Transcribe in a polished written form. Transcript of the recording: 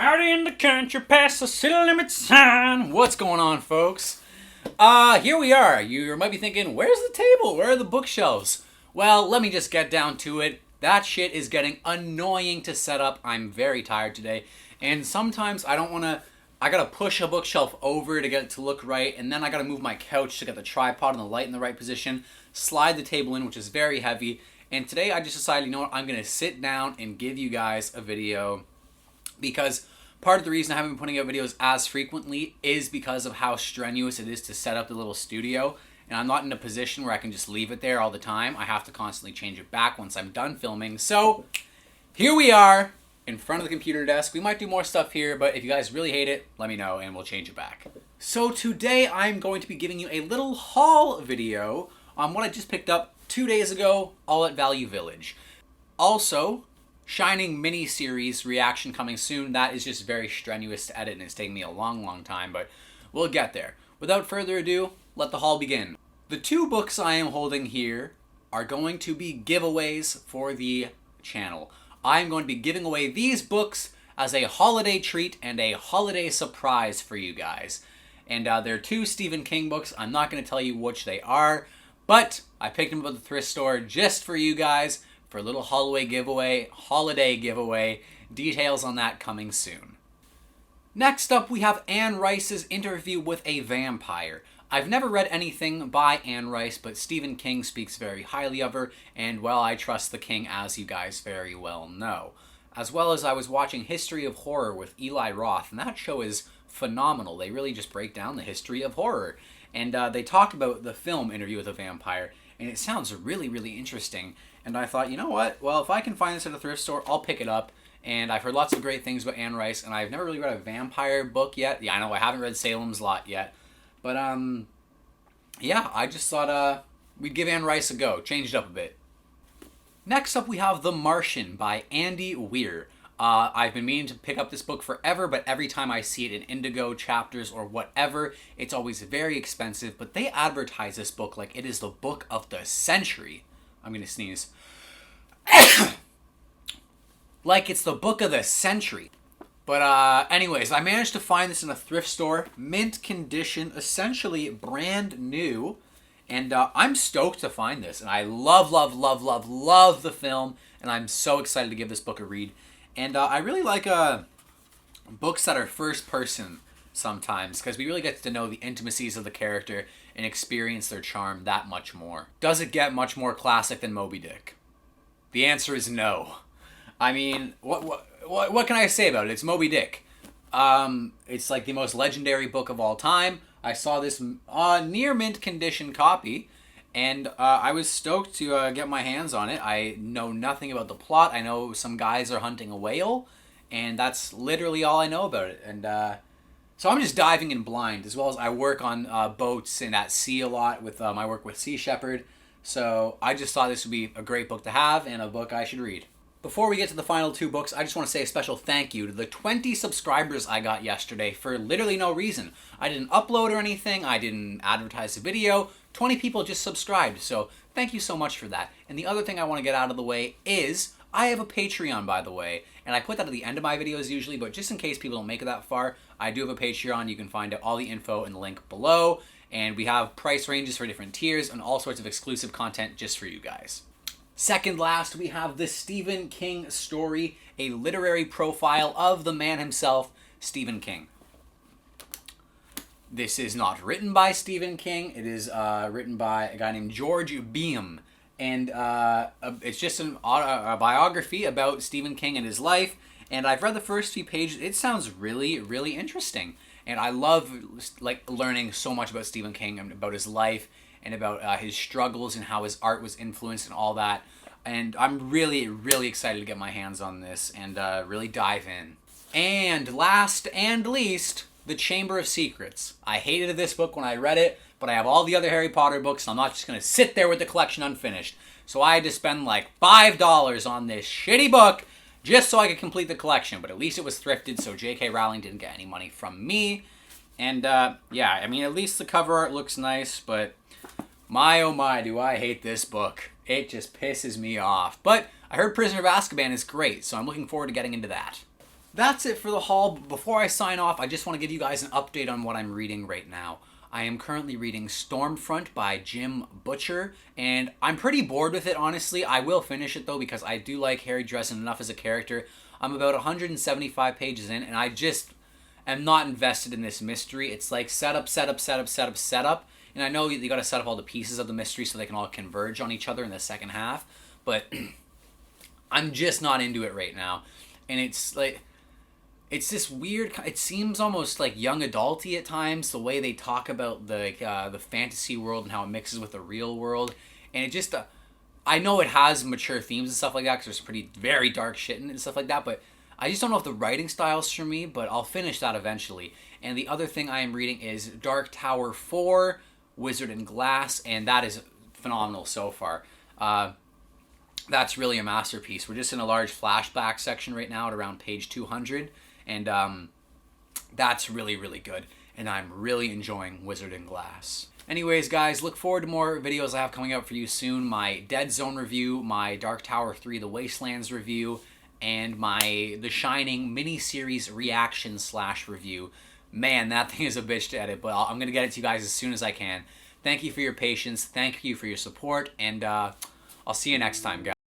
Howdy in the country, past the city limit sign. What's going on, folks? Here we are. You might be thinking, where's the table? Where are the bookshelves? Well, let me just get down to it. That shit is getting annoying to set up. I'm very tired today. And sometimes I gotta push a bookshelf over to get it to look right. And then I gotta move my couch to get the tripod and the light in the right position. Slide the table in, which is very heavy. And today I just decided, you know what? I'm gonna sit down and give you guys a video. Because part of the reason I haven't been putting out videos as frequently is because of how strenuous it is to set up the little studio. And I'm not in a position where I can just leave it there all the time. I have to constantly change it back once I'm done filming. So, here we are in front of the computer desk. We might do more stuff here, but if you guys really hate it, let me know and we'll change it back. So today I'm going to be giving you a little haul video on what I just picked up 2 days ago, all at Value Village. Also, Shining mini-series reaction coming soon. That is just very strenuous to edit and it's taking me a long time, but we'll get there. Without further ado, let the haul begin. The two books I am holding here are going to be giveaways for the channel. I'm going to be giving away these books as a holiday treat and a holiday surprise for you guys. And they're two Stephen King books. I'm not going to tell you which they are, but I picked them up at the thrift store just for you guys. For a little holiday giveaway, details on that coming soon. Next up, we have Anne Rice's interview with a vampire. I've never read anything by Anne Rice, but Stephen King speaks very highly of her, and well, I trust the king, as you guys very well know. As well as I was watching History of Horror with Eli Roth, and that show is phenomenal. They really just break down the history of horror. And they talk about the film Interview with a Vampire, and it sounds really interesting. And I thought, you know what? Well, if I can find this at a thrift store, I'll pick it up. And I've heard lots of great things about Anne Rice, and I've never really read a vampire book yet. Yeah, I know I haven't read Salem's Lot yet. But, yeah, I just thought we'd give Anne Rice a go. Change it up a bit. Next up, we have The Martian by Andy Weir. I've been meaning to pick up this book forever, but every time I see it in Indigo chapters or whatever, it's always very expensive. But they advertise this book like it is the book of the century. I'm going to sneeze. Like it's the book of the century. But anyways, I managed to find this in a thrift store. Mint condition, essentially brand new. And I'm stoked to find this. And I love the film. And I'm so excited to give this book a read. And I really like books that are first person sometimes, because we really get to know the intimacies of the character and experience their charm that much more. Does it get much more classic than Moby Dick? The answer is no. I mean, what can I say about it? It's Moby Dick. It's like the most legendary book of all time. I saw this near mint condition copy, and I was stoked to get my hands on it. I know nothing about the plot. I know some guys are hunting a whale, and that's literally all I know about it. And so I'm just diving in blind, as well as I work on boats and at sea a lot with my work with Sea Shepherd. So I just thought this would be a great book to have and a book I should read. Before we get to the final two books, I just want to say a special thank you to the 20 subscribers I got yesterday for literally no reason. I didn't upload or anything. I didn't advertise the video. 20 people just subscribed, so thank you so much for that. And the other thing I want to get out of the way is I have a Patreon, by the way, and I put that at the end of my videos usually, but just in case people don't make it that far, I do have a Patreon. You can find out all the info in the link below, and we have price ranges for different tiers and all sorts of exclusive content just for you guys. Second last, we have the Stephen King story, a literary profile of the man himself, Stephen King. This is not written by Stephen King. It is written by a guy named George Beam. And it's just a biography about Stephen King and his life. And I've read the first few pages. It sounds really interesting. And I love learning so much about Stephen King and about his life and about his struggles and how his art was influenced and all that. And I'm really excited to get my hands on this and really dive in. And last and least, The Chamber of Secrets. I hated this book when I read it, but I have all the other Harry Potter books, and I'm not just going to sit there with the collection unfinished. So I had to spend like $5 on this shitty book just so I could complete the collection. But at least it was thrifted, so J.K. Rowling didn't get any money from me. And yeah, I mean, at least the cover art looks nice, but my oh my, do I hate this book. It just pisses me off. But I heard Prisoner of Azkaban is great, so I'm looking forward to getting into that. that's it for the haul. Before I sign off, I just want to give you guys an update on what I'm reading right now. I am currently reading Stormfront by Jim Butcher, and I'm pretty bored with it, honestly. I will finish it, though, because I do like Harry Dresden enough as a character. I'm about 175 pages in, and I just am not invested in this mystery. It's like setup, setup, setup, setup, setup. And I know you got to set up all the pieces of the mystery so they can all converge on each other in the second half, but I'm just not into it right now. And it's like, it's this weird. It seems almost like young adulty at times. The way they talk about the fantasy world and how it mixes with the real world, and it just. I know it has mature themes and stuff like that because there's pretty very dark shit in it and stuff like that. But I just don't know if the writing style's for me. But I'll finish that eventually. And the other thing I am reading is Dark Tower 4, Wizard in Glass, and that is phenomenal so far. That's really a masterpiece. We're just in a large flashback section right now at around page 200. And that's really, really good. And I'm really enjoying Wizard in Glass. Anyways, guys, look forward to more videos I have coming out for you soon. My Dead Zone review, my Dark Tower 3 The Wastelands review, and my The Shining miniseries reaction / review. Man, that thing is a bitch to edit, but I'm going to get it to you guys as soon as I can. Thank you for your patience. Thank you for your support. And I'll see you next time, guys.